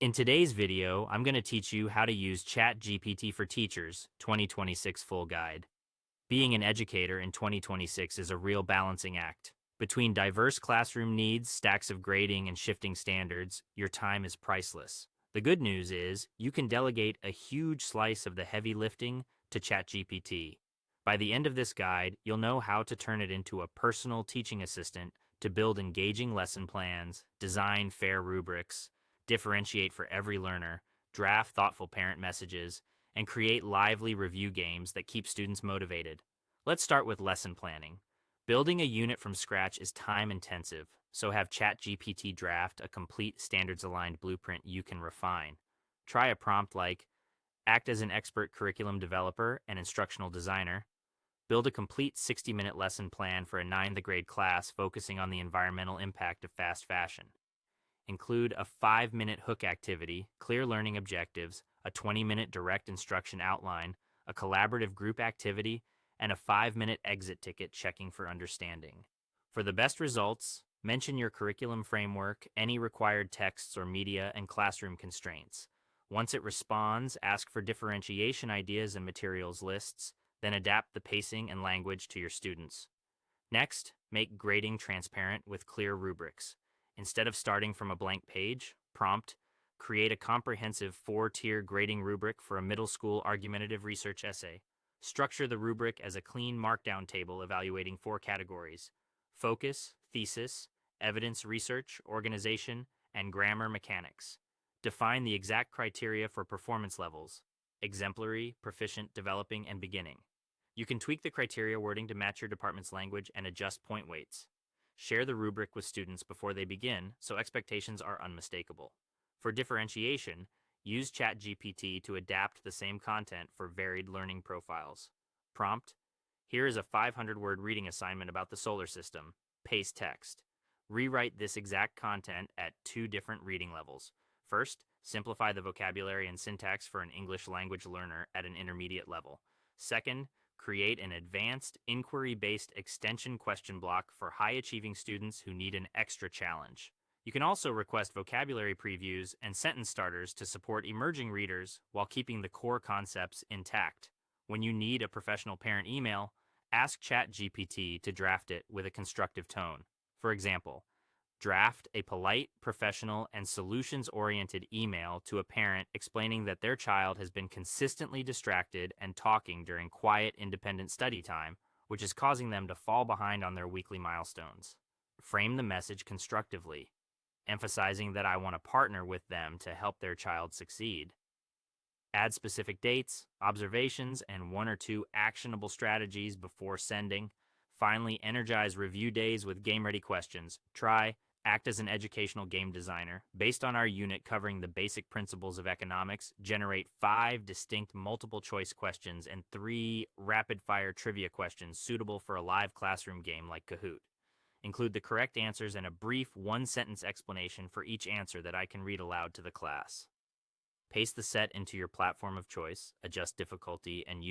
In today's video, I'm going to teach you how to use ChatGPT for Teachers 2026 Full Guide. Being an educator in 2026 is a real balancing act. Between diverse classroom needs, stacks of grading, and shifting standards, your time is priceless. The good news is you can delegate a huge slice of the heavy lifting to ChatGPT. By the end of this guide, you'll know how to turn it into a personal teaching assistant to build engaging lesson plans, design fair rubrics, differentiate for every learner, draft thoughtful parent messages, and create lively review games that keep students motivated. Let's start with lesson planning. Building a unit from scratch is time intensive, so have ChatGPT draft a complete standards aligned blueprint you can refine. Try a prompt like act as an expert curriculum developer and instructional designer. Build a complete 60-minute lesson plan for a ninth grade class focusing on the environmental impact of fast fashion. Include a 5-minute hook activity, clear learning objectives, a 20-minute direct instruction outline, a collaborative group activity, and a 5-minute exit ticket checking for understanding. For the best results, mention your curriculum framework, any required texts or media, and classroom constraints. Once it responds, ask for differentiation ideas and materials lists, then adapt the pacing and language to your students. Next, make grading transparent with clear rubrics. Instead of starting from a blank page, prompt, create a comprehensive 4-tier grading rubric for a middle school argumentative research essay. Structure the rubric as a clean markdown table evaluating 4 categories: focus, thesis, evidence research, organization, and grammar mechanics. Define the exact criteria for performance levels: exemplary, proficient, developing, and beginning. You can tweak the criteria wording to match your department's language and adjust point weights. Share the rubric with students before they begin so expectations are unmistakable. For differentiation, use ChatGPT to adapt the same content for varied learning profiles. Prompt: here is a 500-word reading assignment about the solar system. Paste text. Rewrite this exact content at 2 different reading levels. First, simplify the vocabulary and syntax for an English language learner at an intermediate level. Second, create an advanced, inquiry-based extension question block for high-achieving students who need an extra challenge. You can also request vocabulary previews and sentence starters to support emerging readers while keeping the core concepts intact. When you need a professional parent email, ask ChatGPT to draft it with a constructive tone. For example, draft a polite, professional, and solutions-oriented email to a parent explaining that their child has been consistently distracted and talking during quiet, independent study time, which is causing them to fall behind on their weekly milestones. Frame the message constructively, emphasizing that I want to partner with them to help their child succeed. Add specific dates, observations, and 1 or 2 actionable strategies before sending. Finally, energize review days with game-ready questions. Try act as an educational game designer. Based on our unit covering the basic principles of economics, generate 5 distinct multiple-choice questions and 3 rapid-fire trivia questions suitable for a live classroom game like Kahoot. Include the correct answers and a brief 1-sentence explanation for each answer that I can read aloud to the class. Paste the set into your platform of choice, adjust difficulty, and use